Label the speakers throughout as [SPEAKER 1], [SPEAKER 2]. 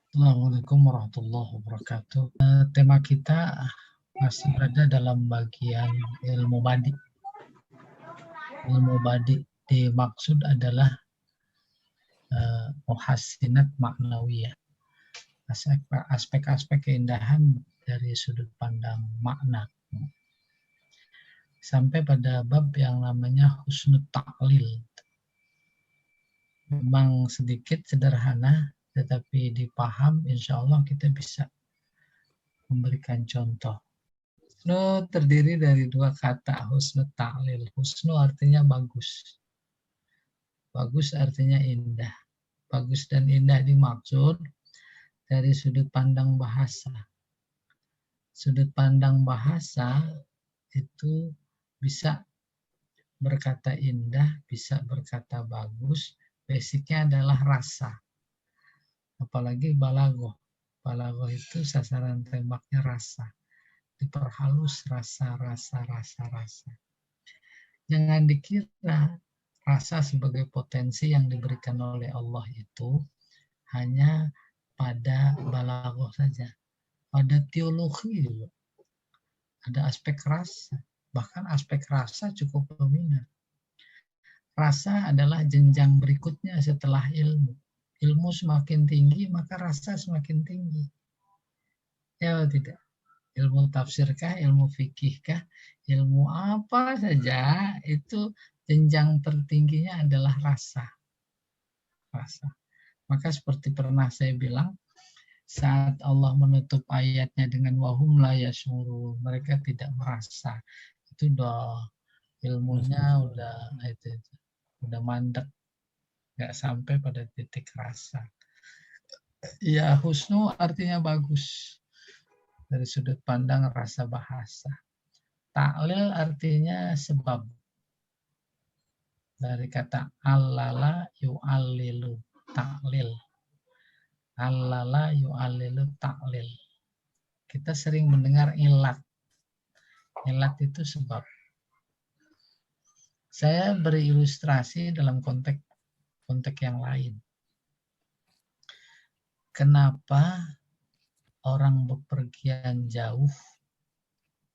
[SPEAKER 1] Assalamualaikum warahmatullahi wabarakatuh. Tema kita masih berada dalam bagian ilmu badi. Ilmu badi dimaksud adalah muhassinat maknawiyah. Aspek-aspek keindahan dari sudut pandang makna. Sampai pada bab yang namanya husnul ta'lil. Memang sedikit sederhana, tetapi dipaham, insya Allah kita bisa memberikan contoh. Husnu terdiri dari dua kata, husnu ta'lil. Husnu artinya bagus. Bagus artinya indah. Bagus dan indah dimaksud dari sudut pandang bahasa. Sudut pandang bahasa itu bisa berkata indah, bisa berkata bagus. Basicnya adalah rasa. Apalagi balaghah. Balaghah itu sasaran tembaknya rasa. Diperhalus rasa. Jangan dikira rasa sebagai potensi yang diberikan oleh Allah itu hanya pada balaghah saja. Pada teologi juga ada aspek rasa. Bahkan aspek rasa cukup dominan. Rasa adalah jenjang berikutnya setelah ilmu. Ilmu semakin tinggi, maka rasa semakin tinggi. Ya tidak? Ilmu tafsirkah, ilmu fikihkah, ilmu apa saja, itu jenjang tertingginya adalah rasa. Rasa. Maka seperti pernah saya bilang, saat Allah menutup ayatnya dengan wahum la yashurun, mereka tidak merasa. Itu udah ilmunya udah mandek, nggak sampai pada titik rasa. Ya, husnu artinya bagus dari sudut pandang rasa bahasa. Ta'lil artinya sebab. Dari kata allala yu'allilu, ta'lil. Allala yu'allilu ta'lil. Kita sering mendengar ilat. Ilat itu sebab. Saya beri ilustrasi dalam konteks yang lain. Kenapa orang bepergian jauh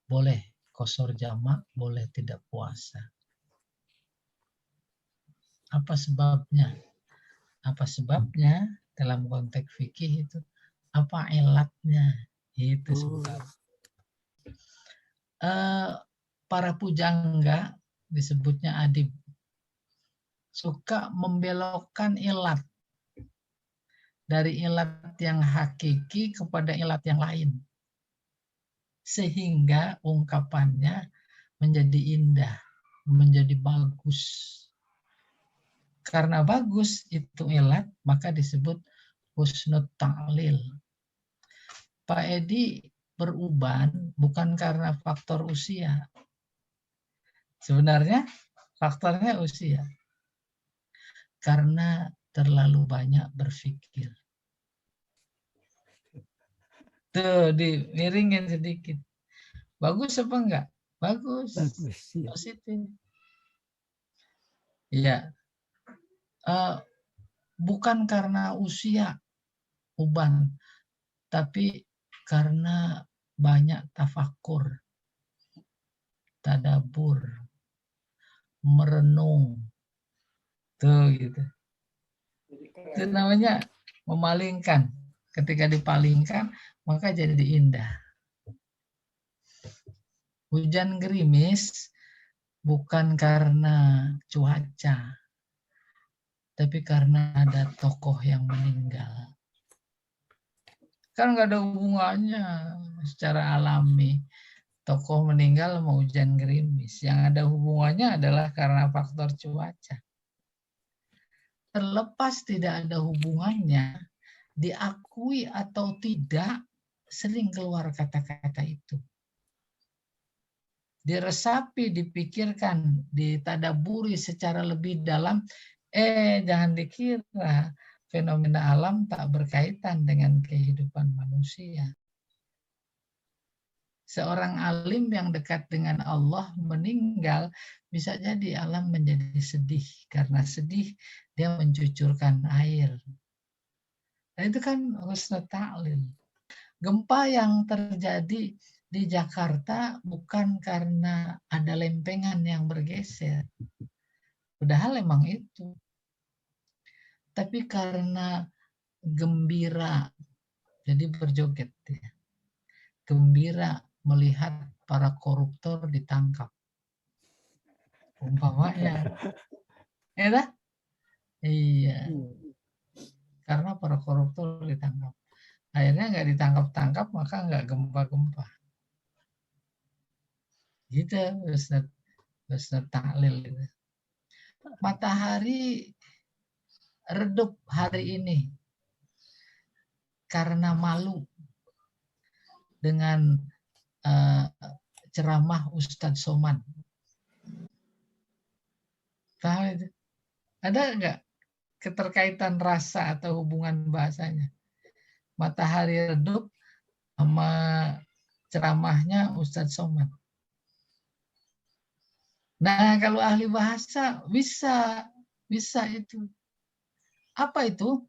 [SPEAKER 1] boleh qashar jamak, boleh tidak puasa? Apa sebabnya? Apa sebabnya dalam konteks fikih itu? Apa ilatnya? Itu sebab. Para pujangga disebutnya adib suka membelokkan ilat dari ilat yang hakiki kepada ilat yang lain sehingga ungkapannya menjadi indah, menjadi bagus. Karena bagus itu ilat, maka disebut husnul ta'lil. Pak Edi beruban bukan karena faktor usia. Sebenarnya faktornya usia. Karena terlalu banyak berpikir. Tuh, dimiringin sedikit. Bagus apa enggak? Bagus.
[SPEAKER 2] Bagus, ya.
[SPEAKER 1] Positif. Iya. Bukan karena usia uban, tapi karena banyak tafakur, tadabur, merenung. Tuh gitu. Itu namanya memalingkan. Ketika dipalingkan, maka jadi indah. Hujan gerimis bukan karena cuaca, tapi karena ada tokoh yang meninggal. Kan nggak ada hubungannya secara alami. Tokoh meninggal sama hujan gerimis. Yang ada hubungannya adalah karena faktor cuaca. Terlepas tidak ada hubungannya, diakui atau tidak, sering keluar kata-kata itu. Diresapi, dipikirkan, ditadaburi secara lebih dalam, jangan dikira fenomena alam tak berkaitan dengan kehidupan manusia. Seorang alim yang dekat dengan Allah meninggal, bisa jadi alam menjadi sedih. Karena sedih, dia mencucurkan air. Nah, itu kan husnul ta'lil. Gempa yang terjadi di Jakarta bukan karena ada lempengan yang bergeser. Padahal emang itu. Tapi karena gembira, jadi berjoget ya. Gembira melihat para koruptor ditangkap. Umpamanya, ya iya, karena para koruptor ditangkap. Akhirnya nggak ditangkap-tangkap, maka nggak gempa-gempa. Gitu, husnul ta'lil. Gitu. Matahari redup hari ini karena malu dengan ceramah Ustadz Somad. Tahu itu? Ada nggak keterkaitan rasa atau hubungan bahasanya? Matahari redup sama ceramahnya Ustadz Somad. Nah, kalau ahli bahasa bisa itu. Apa itu?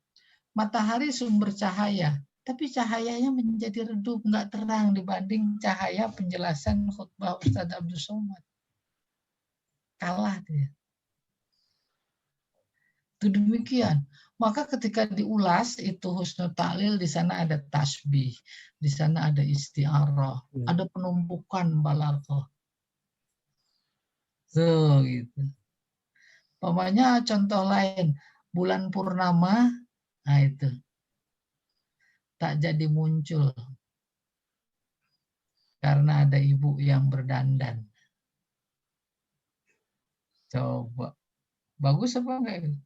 [SPEAKER 1] Matahari sumber cahaya, tapi cahayanya menjadi redup, nggak terang dibanding cahaya penjelasan khutbah Ustadz Abdul Somad. Kalah dia. Itu demikian. Maka ketika diulas itu husnul ta'lil, di sana ada tasbih, di sana ada isti'arah, ada penumpukan balaghah. So, gitu. Pokoknya contoh lain, bulan purnama, nah itu tak jadi muncul karena ada ibu yang berdandan. Coba, bagus apa enggak?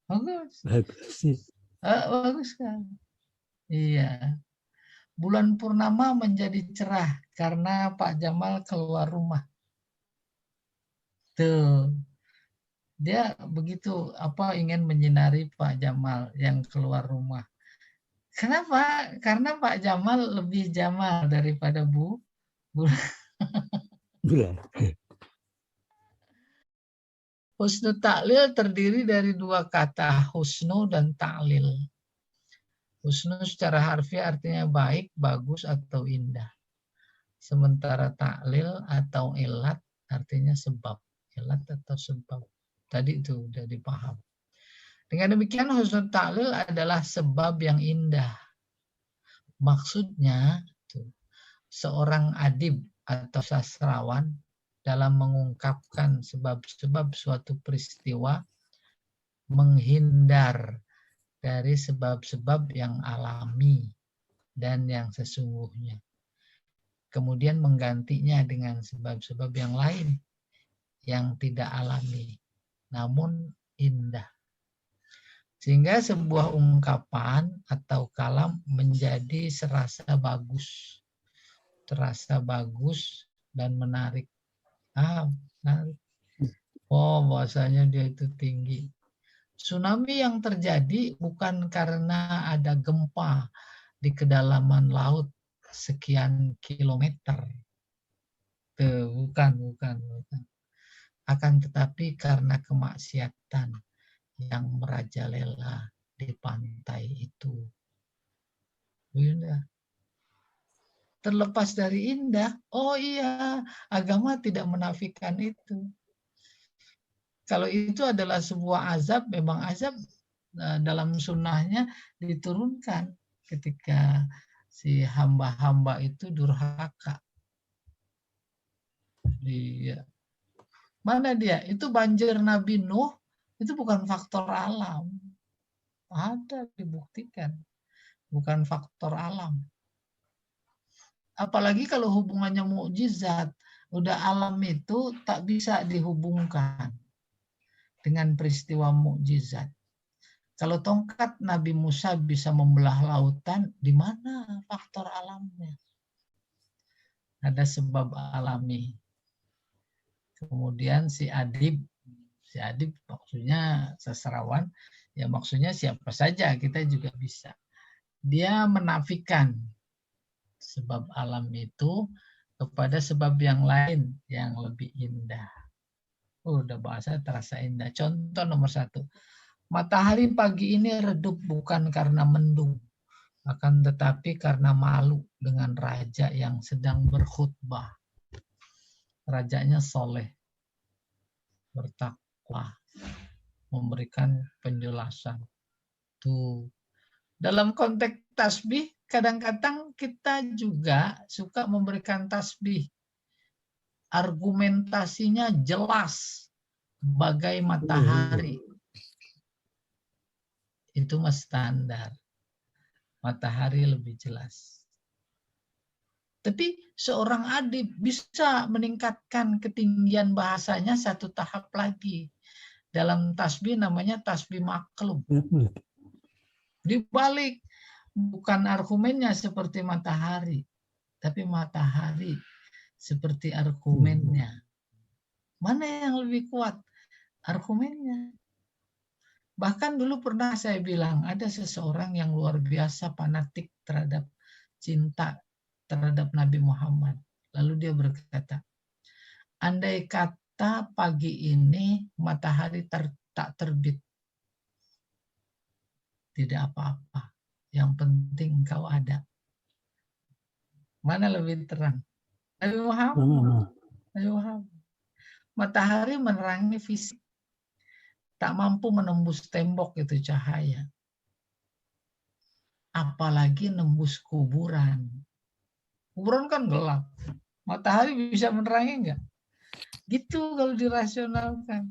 [SPEAKER 1] Bagus.
[SPEAKER 2] Bagus sih.
[SPEAKER 1] Bagus kan? Iya. Bulan purnama menjadi cerah karena Pak Jamal keluar rumah. Tuh. Dia begitu ingin menyinari Pak Jamal yang keluar rumah. Kenapa? Karena Pak Jamal lebih jamal daripada bulan. Husnu ta'lil terdiri dari dua kata, husnu dan ta'lil. Husnu secara harfiah artinya baik, bagus, atau indah. Sementara ta'lil atau ilat artinya sebab. Ilat atau sebab. Tadi itu udah dipaham. Dengan demikian husnul ta'lil adalah sebab yang indah. Maksudnya seorang adib atau sastrawan dalam mengungkapkan sebab-sebab suatu peristiwa menghindar dari sebab-sebab yang alami dan yang sesungguhnya. Kemudian menggantinya dengan sebab-sebab yang lain yang tidak alami namun indah. Sehingga sebuah ungkapan atau kalam menjadi serasa bagus. Terasa bagus dan menarik. Menarik. Oh, bahasanya dia itu tinggi. Tsunami yang terjadi bukan karena ada gempa di kedalaman laut sekian kilometer. Bukan. Akan tetapi karena kemaksiatan yang merajalela di pantai itu. Indah. Terlepas dari indah, oh iya, agama tidak menafikan itu. Kalau itu adalah sebuah azab, memang azab dalam sunnahnya diturunkan ketika si hamba-hamba itu durhaka. Dia. Mana dia? Itu banjir Nabi Nuh, itu bukan faktor alam. Ada dibuktikan. Bukan faktor alam. Apalagi kalau hubungannya mukjizat. Udah alam itu tak bisa dihubungkan dengan peristiwa mukjizat. Kalau tongkat Nabi Musa bisa membelah lautan, di mana faktor alamnya? Ada sebab alami. Kemudian si adib maksudnya sastrawan, ya maksudnya siapa saja, kita juga bisa. Dia menafikan sebab alam itu kepada sebab yang lain yang lebih indah. Udah bahasa terasa indah. Contoh nomor 1. Matahari pagi ini redup bukan karena mendung, akan tetapi karena malu dengan raja yang sedang berkhutbah. Rajanya soleh, bertakwa, memberikan penjelasan. Tuh. Dalam konteks tasbih, kadang-kadang kita juga suka memberikan tasbih. Argumentasinya jelas, bagai matahari. Itu mah standar. Matahari lebih jelas. Tapi seorang adib bisa meningkatkan ketinggian bahasanya satu tahap lagi. Dalam tasbih namanya tasbih maklum. Dibalik, bukan argumennya seperti matahari, tapi matahari seperti argumennya. Mana yang lebih kuat? Argumennya. Bahkan dulu pernah saya bilang, ada seseorang yang luar biasa fanatik terhadap cinta terhadap Nabi Muhammad. Lalu dia berkata, andai kata pagi ini matahari tak terbit, tidak apa-apa. Yang penting engkau ada. Mana lebih terang? Nabi Muhammad. Nabi Muhammad. Matahari menerangi fisik. Tak mampu menembus tembok itu cahaya. Apalagi nembus kuburan. Kuburan kan gelap. Matahari bisa menerangi enggak? Gitu kalau dirasionalkan.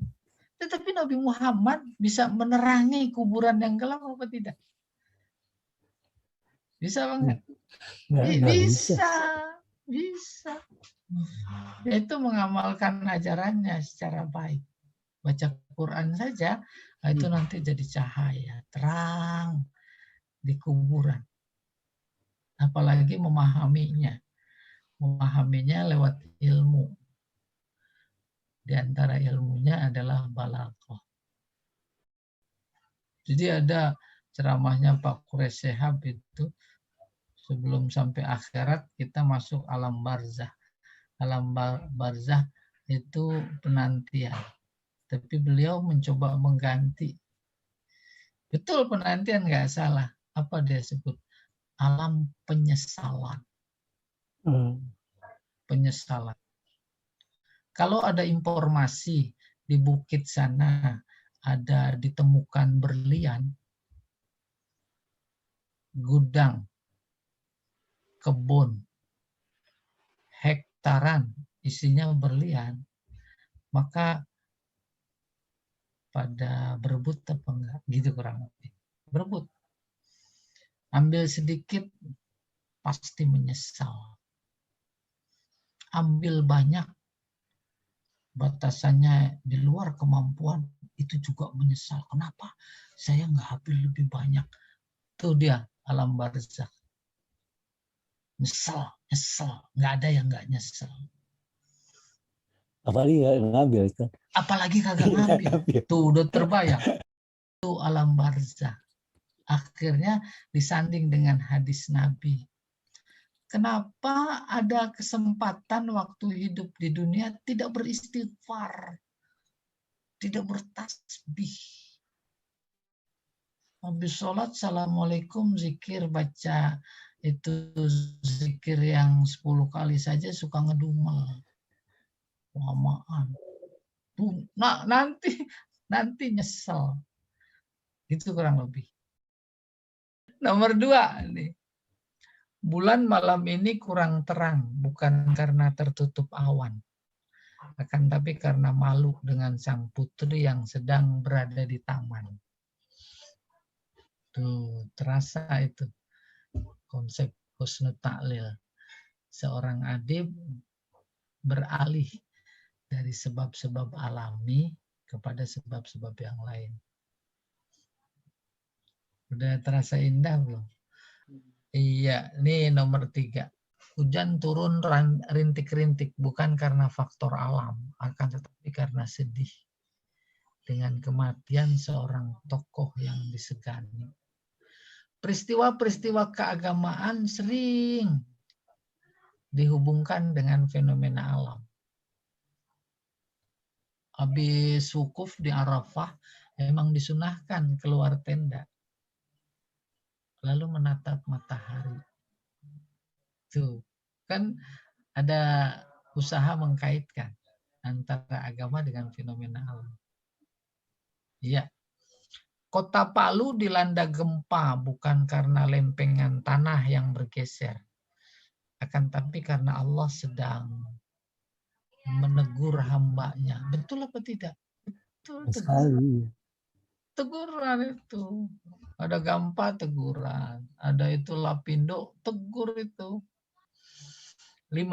[SPEAKER 1] Tetapi Nabi Muhammad bisa menerangi kuburan yang gelap apa tidak? Bisa banget? Bisa. Bisa. Itu mengamalkan ajarannya secara baik. Baca Quran saja, itu nanti jadi cahaya, terang di kuburan. Apalagi memahaminya. Memahaminya lewat ilmu. Di antara ilmunya adalah balaghah. Jadi ada ceramahnya Pak Quraish Shihab itu, sebelum sampai akhirat kita masuk alam barzah. Alam barzah itu penantian. Tapi beliau mencoba mengganti. Betul, penantian nggak salah. Apa dia sebut? Alam penyesalan. Penyesalan. Kalau ada informasi di bukit sana ada ditemukan berlian, gudang, kebun, hektaran isinya berlian, maka pada berebut apa enggak? Gitu kurang lebih. Berebut. Ambil sedikit pasti menyesal. Ambil banyak, batasannya di luar kemampuan, itu juga menyesal. Kenapa saya nggak ambil lebih banyak? Itu dia alam barzakh. Nyesel. Nggak ada yang nggak nyesel.
[SPEAKER 2] Apalagi nggak ngambil kan?
[SPEAKER 1] Apalagi kagak ngambil. Tuh udah terbayang. Itu alam barzakh. Akhirnya disanding dengan hadis Nabi. Kenapa ada kesempatan waktu hidup di dunia tidak beristighfar, tidak bertasbih. Habis sholat, assalamualaikum, zikir, baca itu zikir yang 10 kali saja suka ngedumel. Lamaan. Nah, nanti nyesel. Itu kurang lebih. Nomor 2 nih. Bulan malam ini kurang terang, bukan karena tertutup awan. Akan tapi karena malu dengan sang putri yang sedang berada di taman. Tuh, terasa itu konsep husnul ta'lil. Seorang adib beralih dari sebab-sebab alami kepada sebab-sebab yang lain. Udah terasa indah belum? Iya, ini nomor 3. Hujan turun rintik-rintik bukan karena faktor alam, akan tetapi karena sedih dengan kematian seorang tokoh yang disegani. Peristiwa-peristiwa keagamaan sering dihubungkan dengan fenomena alam. Habis wukuf di Arafah, Memang disunahkan keluar tenda, lalu menatap matahari. Tuh, kan ada usaha mengkaitkan antara agama dengan fenomena alam. Iya. Kota Palu dilanda gempa bukan karena lempengan tanah yang bergeser, akan tapi karena Allah sedang menegur hambanya. Betul apa tidak? Betul,
[SPEAKER 2] Sekali.
[SPEAKER 1] teguran itu. Ada gempa teguran, ada itu Lapindo tegur itu. 5.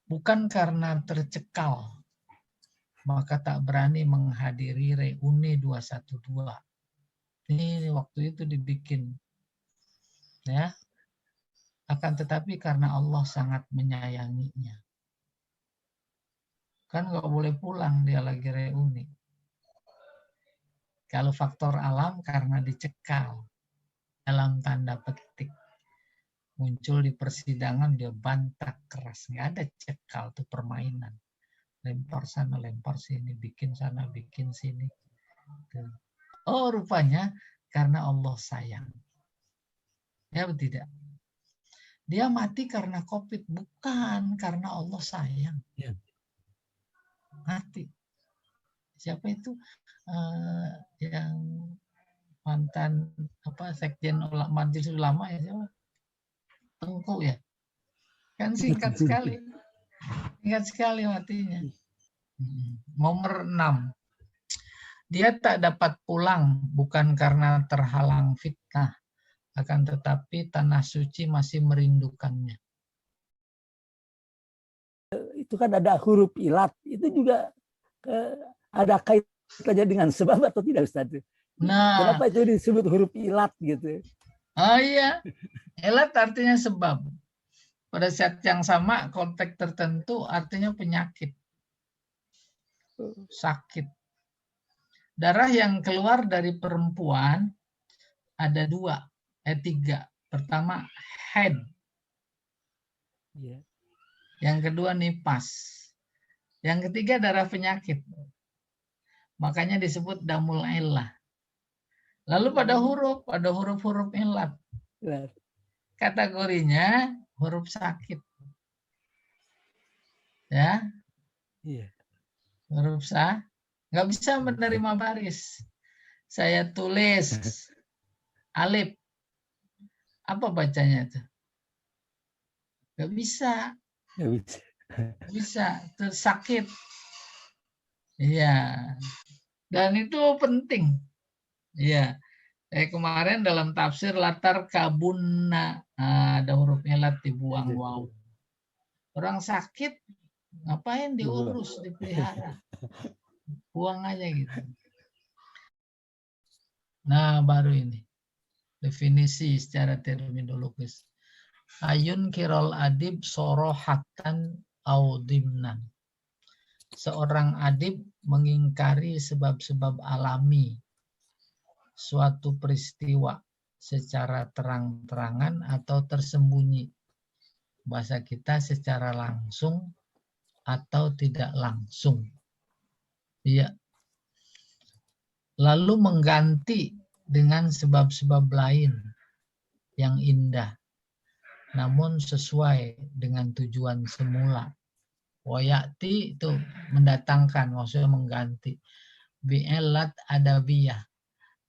[SPEAKER 1] Bukan karena tercekal, maka tak berani menghadiri reuni 212. Ini waktu itu dibikin, ya. Akan tetapi karena Allah sangat menyayanginya. Kan nggak boleh pulang, dia lagi reuni. Kalau faktor alam karena dicekal, dalam tanda petik. Muncul di persidangan, dia bantah keras. Nggak ada cekal, itu permainan. Lempar sana, lempar sini, bikin sana, bikin sini. Oh, rupanya karena Allah sayang. Ya, tidak. Dia mati karena COVID, bukan karena Allah sayang.
[SPEAKER 2] Ya.
[SPEAKER 1] Mati. Siapa itu yang mantan sekjen Majelis Ulama ya, siapa? Tengku ya. Kan singkat sekali. Singkat sekali matinya. Nomor 6. Dia tak dapat pulang bukan karena terhalang fitnah, akan tetapi tanah suci masih merindukannya.
[SPEAKER 2] Itu kan ada huruf ilat, itu juga ada kaitannya dengan sebab atau tidak, Ustaz?
[SPEAKER 1] Nah,
[SPEAKER 2] kenapa itu disebut huruf ilat gitu?
[SPEAKER 1] Oh iya, ilat artinya sebab. Pada saat yang sama, konteks tertentu artinya penyakit, sakit. Darah yang keluar dari perempuan ada 3. Pertama, haid.
[SPEAKER 2] Yeah.
[SPEAKER 1] Yang kedua, nifas. Yang ketiga, darah penyakit. Makanya disebut damul illah. Lalu pada huruf, ada huruf-huruf ilat. Kategorinya huruf sakit. Ya.
[SPEAKER 2] Yeah.
[SPEAKER 1] Huruf sah. Nggak bisa menerima baris. Saya tulis alif. Apa bacanya itu? Nggak bisa.
[SPEAKER 2] Nggak bisa.
[SPEAKER 1] Nggak bisa. Terus sakit. Iya. Dan itu penting. Iya. Kemarin dalam tafsir latar kabunna. Nah, ada hurufnya lat dibuang wow. Orang sakit ngapain diurus, dipelihara. Buang aja gitu. Nah, baru ini. Definisi secara terminologis. Ayun kirol adib sorohatan audimnan. Seorang adib mengingkari sebab-sebab alami suatu peristiwa secara terang-terangan atau tersembunyi. Bahasa kita secara langsung atau tidak langsung. Iya. Lalu mengganti dengan sebab-sebab lain yang indah, namun sesuai dengan tujuan semula. Wayati itu mendatangkan, maksudnya mengganti. Bi'elat adabiyah,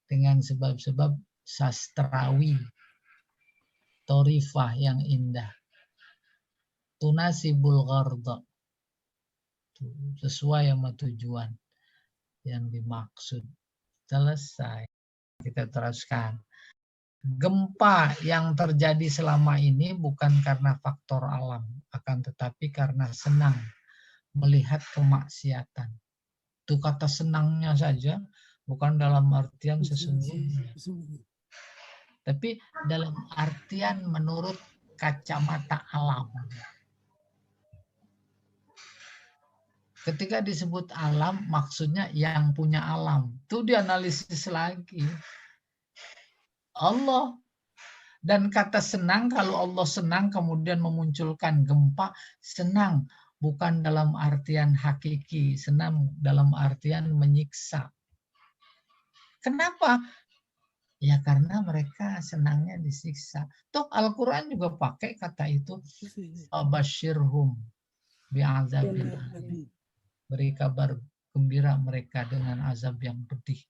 [SPEAKER 1] dengan sebab-sebab sastrawi, torifah yang indah. Tunasibul gharda, sesuai sama tujuan yang dimaksud. Selesai. Kita teruskan. Gempa yang terjadi selama ini bukan karena faktor alam, akan tetapi karena senang melihat kemaksiatan. Itu kata senangnya saja, bukan dalam artian sesungguhnya. Tapi dalam artian menurut kacamata alam. Ketika disebut alam, maksudnya yang punya alam. Itu dianalisis lagi. Allah. Dan kata senang, kalau Allah senang kemudian memunculkan gempa, senang bukan dalam artian hakiki, senang dalam artian menyiksa. Kenapa? Ya karena mereka senangnya disiksa. Toh Al-Quran juga pakai kata itu, Abashirhum bi'azabin alim. Beri kabar gembira mereka dengan azab yang pedih.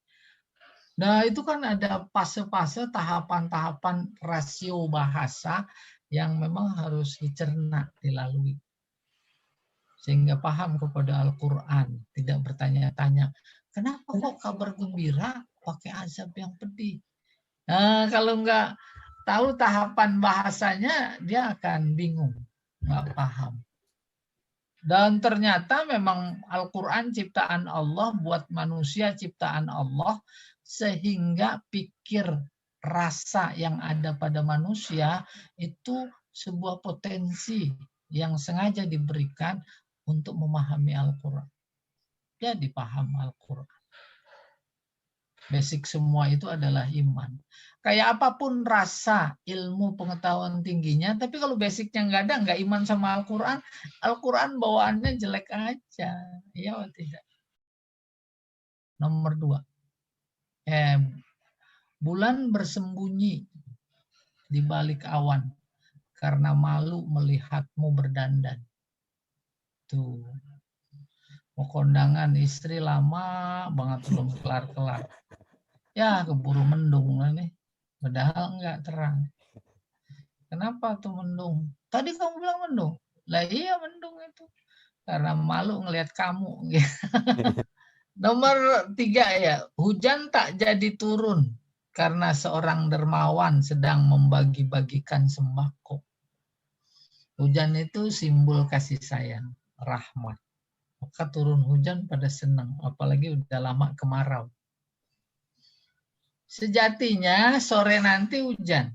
[SPEAKER 1] Nah itu kan ada fase-fase, tahapan-tahapan rasio bahasa yang memang harus dicerna, dilalui. Sehingga paham kepada Al-Quran, tidak bertanya-tanya, kenapa kok kabar gembira pakai azab yang pedih? Nah, kalau nggak tahu tahapan bahasanya, dia akan bingung, nggak paham. Dan ternyata memang Al-Quran ciptaan Allah, buat manusia ciptaan Allah, sehingga pikir rasa yang ada pada manusia itu sebuah potensi yang sengaja diberikan untuk memahami Al-Quran. Jadi paham Al-Quran. Basic semua itu adalah iman. Kayak apapun rasa, ilmu, pengetahuan tingginya, tapi kalau basicnya nggak ada, nggak iman sama Al-Quran, Al-Quran bawaannya jelek aja. Iya atau tidak? Nomor 2. Bulan bersembunyi di balik awan karena malu melihatmu berdandan. Tuh. Mau kondangan istri lama banget belum kelar-kelar. Ya keburu mendung lah nih. Padahal enggak terang. Kenapa tuh mendung? Tadi kamu bilang mendung. Lah iya mendung itu. Karena malu ngelihat kamu. Nomor 3 ya. Hujan tak jadi turun. Karena seorang dermawan sedang membagi-bagikan sembako. Hujan itu simbol kasih sayang. Rahmat. Maka turun hujan pada senang. Apalagi udah lama kemarau. Sejatinya sore nanti hujan.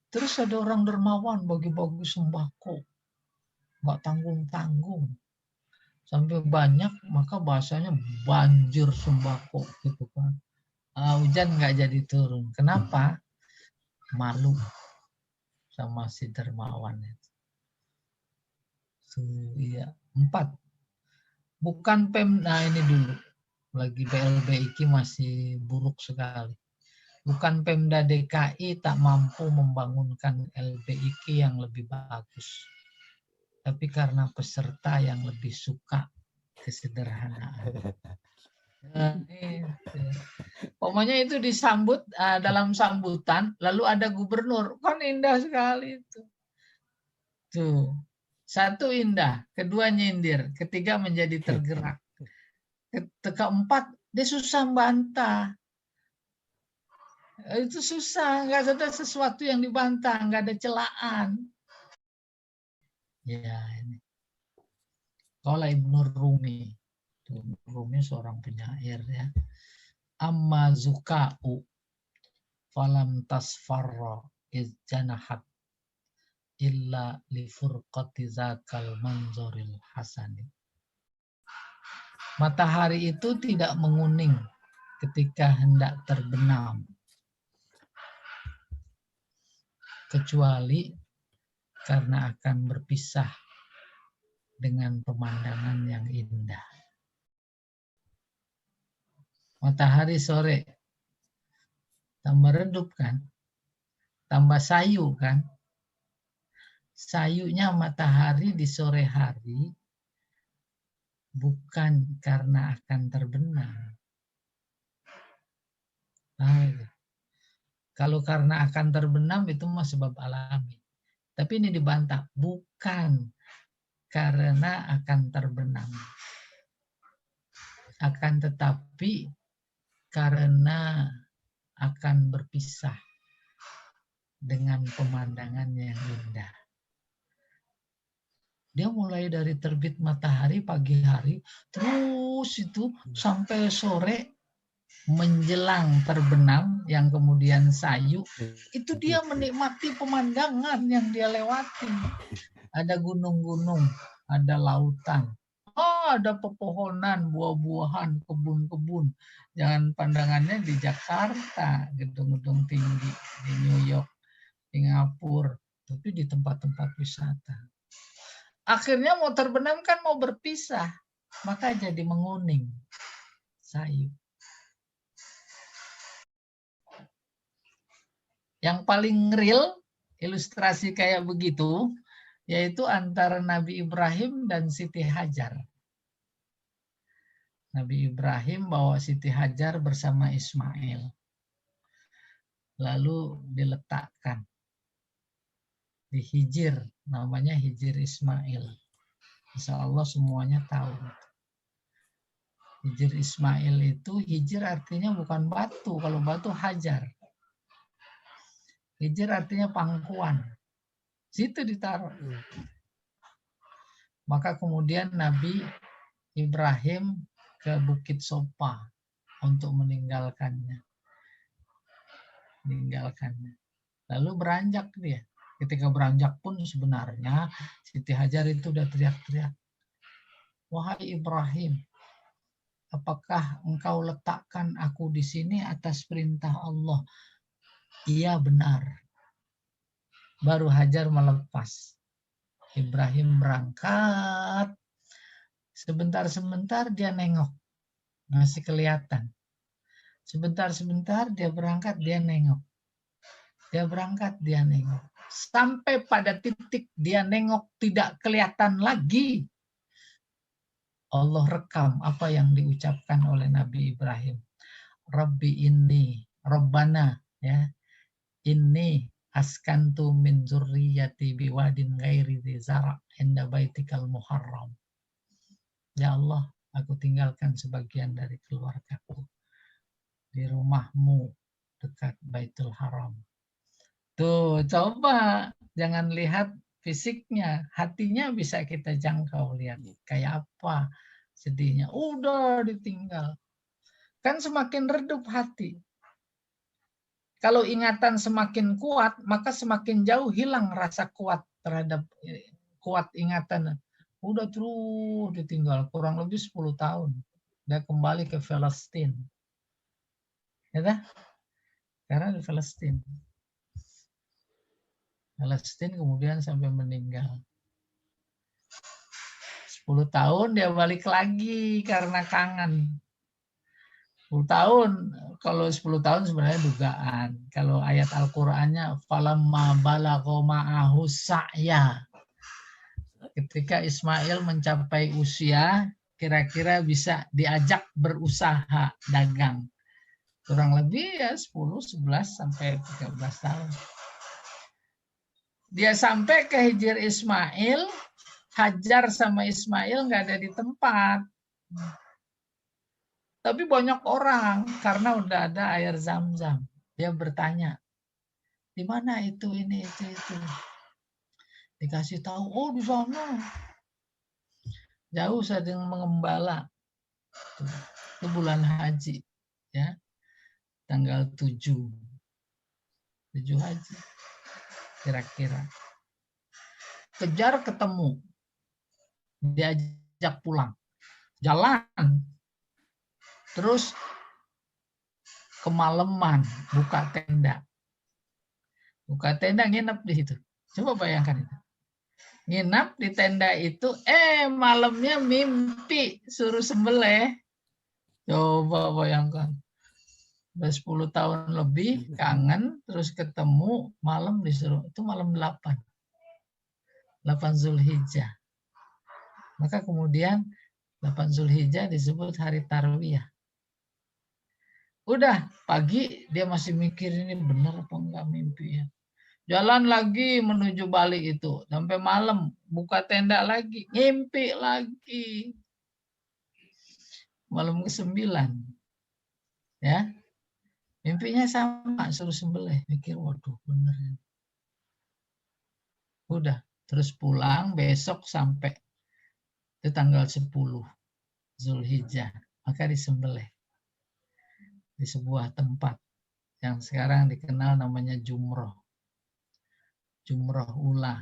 [SPEAKER 1] Terus ada orang dermawan bagi-bagi sembako. Nggak tanggung-tanggung. Sampai banyak, maka bahasanya banjir sembako. Gitu kan. Hujan nggak jadi turun. Kenapa? Malu sama si dermawan. Iya. 4. Bukan Pemda, ini dulu. Lagi PLBIK masih buruk sekali. Bukan Pemda DKI tak mampu membangunkan LBIK yang lebih bagus. Tapi karena peserta yang lebih suka kesederhanaan. Pokoknya itu disambut dalam sambutan, lalu ada gubernur. Kan indah sekali itu. Tuh. 1 indah, kedua nyindir, ketiga menjadi tergerak. Keempat, dia susah membantah. Itu susah, nggak ada sesuatu yang dibantah, nggak ada celaan. Ya ini. Qala Ibnu Rumi. Ibnu Rumi seorang penyair ya. Amma zuka'u falam tasfarra iz janahat illa li furqati zakal manzuril hasani. Matahari itu tidak menguning ketika hendak terbenam, kecuali karena akan berpisah dengan pemandangan yang indah. Matahari sore, tambah redup kan, tambah sayu kan. Sayunya matahari di sore hari bukan karena akan terbenam. Nah, kalau karena akan terbenam itu mah sebab alami. Tapi ini dibantah, bukan karena akan terbenam. Akan tetapi karena akan berpisah dengan pemandangan yang indah. Dia mulai dari terbit matahari pagi hari, terus itu sampai sore menjelang terbenam yang kemudian sayu, itu dia menikmati pemandangan yang dia lewati. Ada gunung-gunung, ada lautan, ada pepohonan, buah-buahan, kebun-kebun. Jangan pandangannya di Jakarta, gedung-gedung tinggi, di New York, Singapura, tapi di tempat-tempat wisata. Akhirnya mau terbenam kan mau berpisah, maka jadi menguning, sayu. Yang paling real ilustrasi kayak begitu yaitu antara Nabi Ibrahim dan Siti Hajar. Nabi Ibrahim bawa Siti Hajar bersama Ismail. Lalu diletakkan di Hijir, namanya Hijir Ismail. Insya Allah semuanya tahu. Hijir Ismail itu, hijir artinya bukan batu, kalau batu hajar. Hijir artinya pangkuan. Situ ditaruh. Maka kemudian Nabi Ibrahim ke Bukit Sopa untuk meninggalkannya. Lalu beranjak dia. Ketika beranjak pun sebenarnya Siti Hajar itu udah teriak-teriak. Wahai Ibrahim, apakah engkau letakkan aku di sini atas perintah Allah? Iya benar. Baru Hajar melepas. Ibrahim berangkat. Sebentar-sebentar dia nengok. Masih kelihatan. Sebentar-sebentar dia berangkat, dia nengok. Dia berangkat, dia nengok. Sampai pada titik dia nengok tidak kelihatan lagi. Allah rekam apa yang diucapkan oleh Nabi Ibrahim. Rabbi inni, Rabbana, ya, inni askantu min zurriyati biwadin ghairi dzi zara' inda baitikal muharram. Ya Allah, aku tinggalkan sebagian dari keluargaku di rumahmu dekat Baitul Haram. Tuh, coba jangan lihat fisiknya, hatinya bisa kita jangkau, lihat kayak apa sedihnya. Udah ditinggal. Kan semakin redup hati. Kalau ingatan semakin kuat, maka semakin jauh hilang rasa kuat terhadap kuat ingatan. Udah terus ditinggal kurang lebih 10 tahun. Dia kembali ke Palestina. Ya, karena di Palestina. Kemudian sampai meninggal. 10 tahun dia balik lagi karena kangen. 10 tahun, kalau 10 tahun sebenarnya dugaan. Kalau ayat Al-Qur'annya falamma balagha ma'ahu sa'ya. Ketika Ismail mencapai usia, kira-kira bisa diajak berusaha dagang. Kurang lebih ya 10, 11 sampai 13 tahun. Dia sampai ke Hijir Ismail, Hajar sama Ismail nggak ada di tempat. Tapi banyak orang, karena udah ada air Zam-Zam. Dia bertanya, di mana itu, ini, itu. Dikasih tahu, oh di sana. Jauh sedang mengembala. Itu bulan haji. Ya, tanggal 7 haji. Kira-kira. Kejar ketemu. Diajak pulang. Jalan. Terus kemalaman buka tenda. Nginep di situ. Coba bayangkan itu. Nginep di tenda itu, malamnya mimpi suruh sembelih. Coba bayangkan. Udah 10 tahun lebih, kangen, terus ketemu, malam disuruh. Itu malam 8 Zulhijjah. Maka kemudian 8 Zulhijjah disebut hari Tarwiyah. Udah, pagi dia masih mikir ini benar apa enggak mimpi ya. Jalan lagi menuju balik itu. Sampai malam, buka tenda lagi. Ngimpi lagi. Malam ke-9. Ya. Mimpinya sama, suruh sembelih. Mikir, waduh bener. Udah, terus pulang, besok sampai itu tanggal 10 Zulhijjah. Maka disembelih. Di sebuah tempat yang sekarang dikenal namanya Jumroh. Jumroh Ula.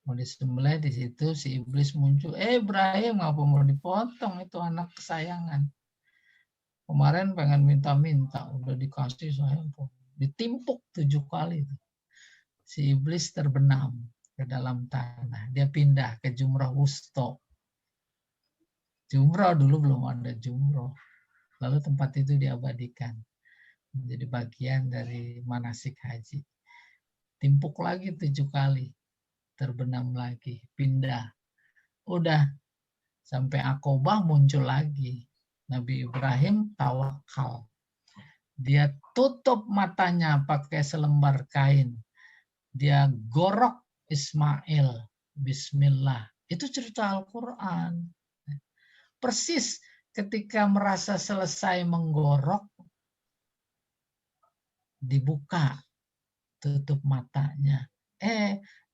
[SPEAKER 1] Mau disembelih di situ, si iblis muncul. Ibrahim, ngapa mau dipotong, itu anak kesayangan. Kemarin pengen minta-minta, udah dikasih saya. Ditimpuk 7 kali. Si iblis terbenam ke dalam tanah. Dia pindah ke Jumroh Wusto. Jumroh dulu belum ada Jumroh. Lalu tempat itu diabadikan. menjadi bagian dari manasik haji. Timpuk lagi 7 kali, terbenam lagi, pindah. Udah, sampai Aqobah muncul lagi. Nabi Ibrahim tawakal. Dia tutup matanya pakai selembar kain. Dia gorok Ismail. Bismillah. Itu cerita Al-Quran. Persis ketika merasa selesai menggorok, dibuka, tutup matanya.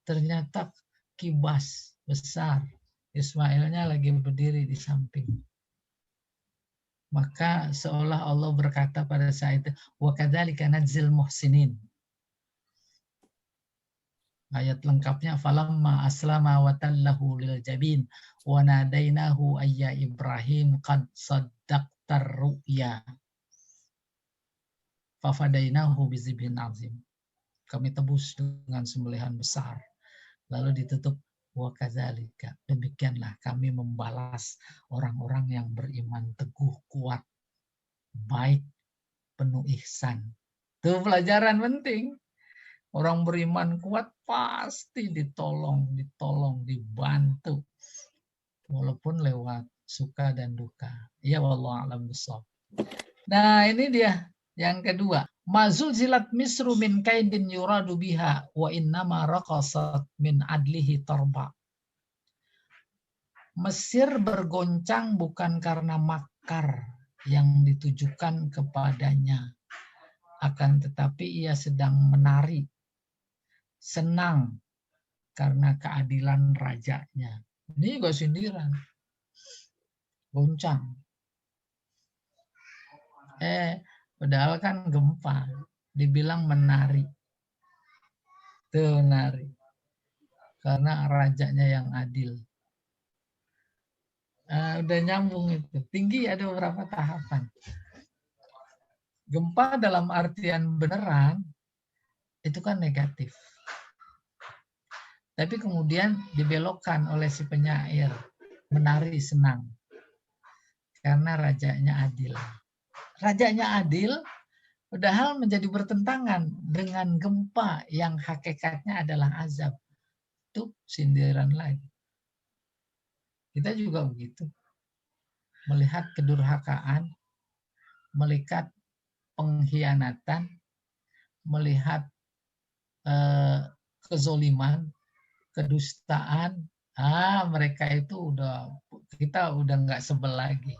[SPEAKER 1] Ternyata kibas besar. Ismailnya lagi berdiri di samping. Maka seolah Allah berkata pada saat itu, wa kadzalika nadzil muhsinin. Ayat lengkapnya, falamma aslama wa tallahu lil jabin wa nadainahu ayya Ibrahim qad saddaqtar ru'ya fafadainahu bizibhin azim. Kami tebus dengan sembelihan besar. Lalu ditutup, wa kadzalika, demikianlah kami membalas orang-orang yang beriman teguh, kuat, baik, penuh ihsan. Itu pelajaran penting. Orang beriman kuat pasti ditolong, dibantu. Walaupun lewat suka dan duka. Ya wallahu a'lam bishawab. Nah, ini dia yang kedua. Mazul zilat misru min kaidin yuradu biha wa innama raqasat min adlihi tarba. Mesir bergoncang bukan karena makar yang ditujukan kepadanya, akan tetapi ia sedang menari, senang karena keadilan rajanya. Ini juga sindiran. Goncang. Padahal kan gempa. Dibilang menari. Tuh, menari. Karena rajanya yang adil. Udah nyambung itu. Tinggi ada beberapa tahapan. Gempa dalam artian beneran, itu kan negatif. Tapi kemudian dibelokkan oleh si penyair, menari senang. Karena rajanya adil. Rajanya adil, padahal menjadi bertentangan dengan gempa yang hakikatnya adalah azab. Itu sindiran lagi. Kita juga begitu. Melihat kedurhakaan, melihat pengkhianatan, melihat kezoliman, kedustaan, mereka itu kita udah nggak sebel lagi.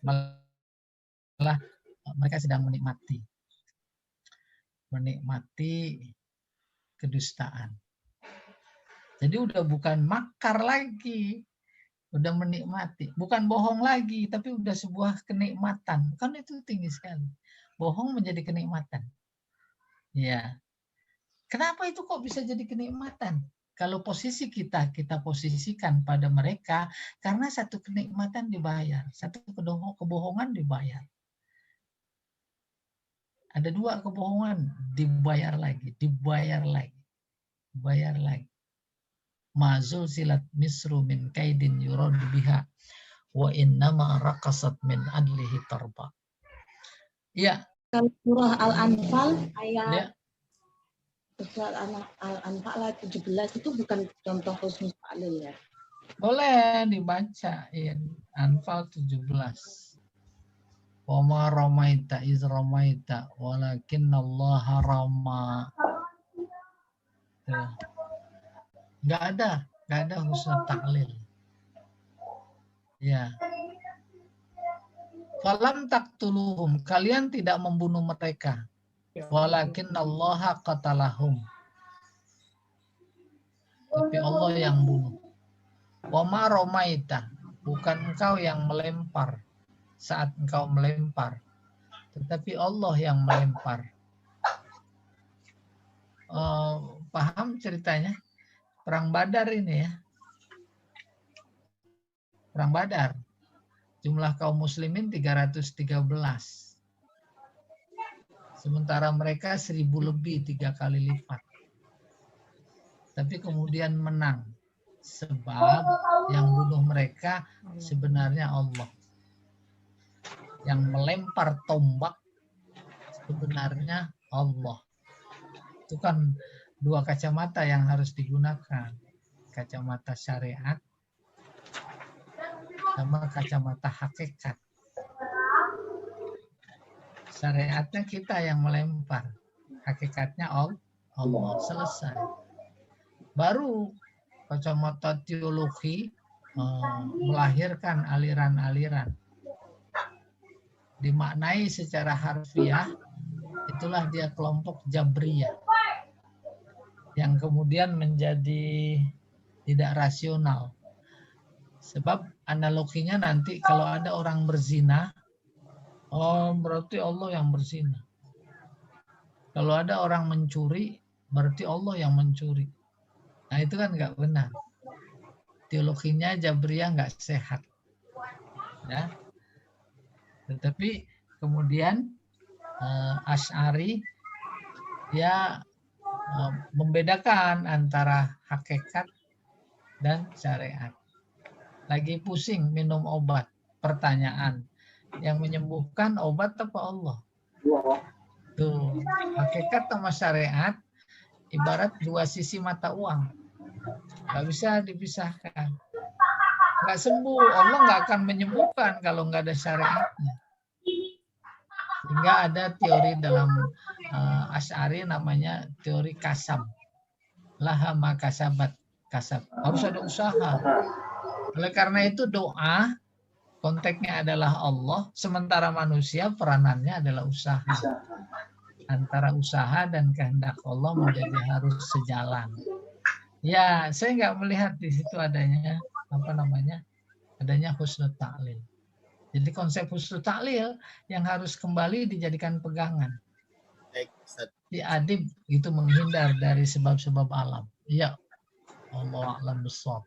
[SPEAKER 1] Malah mereka sedang menikmati kedustaan. Jadi udah bukan makar lagi, udah menikmati, bukan bohong lagi, tapi udah sebuah kenikmatan. Kan itu tinggi sekali. Bohong menjadi kenikmatan. Ya. Kenapa itu kok bisa jadi kenikmatan? Kalau posisi kita posisikan pada mereka, karena satu kenikmatan dibayar, satu kebohongan dibayar. Ada 2 kebohongan, dibayar lagi. Mazul silat misru min kaidin yuradu biha wa innama raqasat min adlihi tarba. Ya.
[SPEAKER 3] Kalau surah Al-Anfal ayat Al-Anfal ayat 17 itu bukan contoh husnul fa'lil ya?
[SPEAKER 1] Boleh dibacain. Anfal 17. Wa ma ramaita iz ramaita walakinnallaha rama. Nggak ada husnul ta'lil. Ya. Falam taqtuluhum, kalian tidak membunuh mereka. Walakinnallaha qatalahum. Tapi Allah yang bunuh. Wa ma ramaita, bukan engkau yang melempar saat engkau melempar, tetapi Allah yang melempar. Paham ceritanya? Perang Badar ini ya. Perang Badar. Jumlah kaum muslimin 313. Sementara mereka 1000 lebih, 3 kali lipat. Tapi kemudian menang. Sebab yang bunuh mereka sebenarnya Allah. Yang melempar tombak sebenarnya Allah. Itu kan dua kacamata yang harus digunakan. Kacamata syariat sama kacamata hakikat. Syariatnya kita yang melempar. Hakikatnya Allah. Selesai. Baru kacamata teologi melahirkan aliran-aliran. Dimaknai secara harfiah, itulah dia kelompok Jabriyah. Yang kemudian menjadi tidak rasional. Sebab analoginya nanti kalau ada orang berzina, oh berarti Allah yang berzina. Kalau ada orang mencuri, berarti Allah yang mencuri. Nah itu kan nggak benar. Teologinya Jabriyah nggak sehat. Ya. Tetapi kemudian Asy'ari dia membedakan antara hakikat dan syariat. Lagi pusing minum obat. Pertanyaan, yang menyembuhkan obat apa Allah? Tuh, hakikat sama syariat ibarat dua sisi mata uang. Nggak bisa dipisahkan. Nggak sembuh, Allah nggak akan menyembuhkan kalau nggak ada syariatnya. Sehingga ada teori dalam Asy'ari namanya teori kasab. Laha ma kasabat kasab. Harus ada usaha. Oleh karena itu doa konteksnya adalah Allah, sementara manusia peranannya adalah usaha. Antara usaha dan kehendak Allah menjadi harus sejalan. Ya, saya nggak melihat di situ adanya adanya husnul ta'lil. Jadi konsep husnul ta'lil yang harus kembali dijadikan pegangan. Di adib itu menghindar dari sebab-sebab alam. Ya, Allah a'lam bishawab.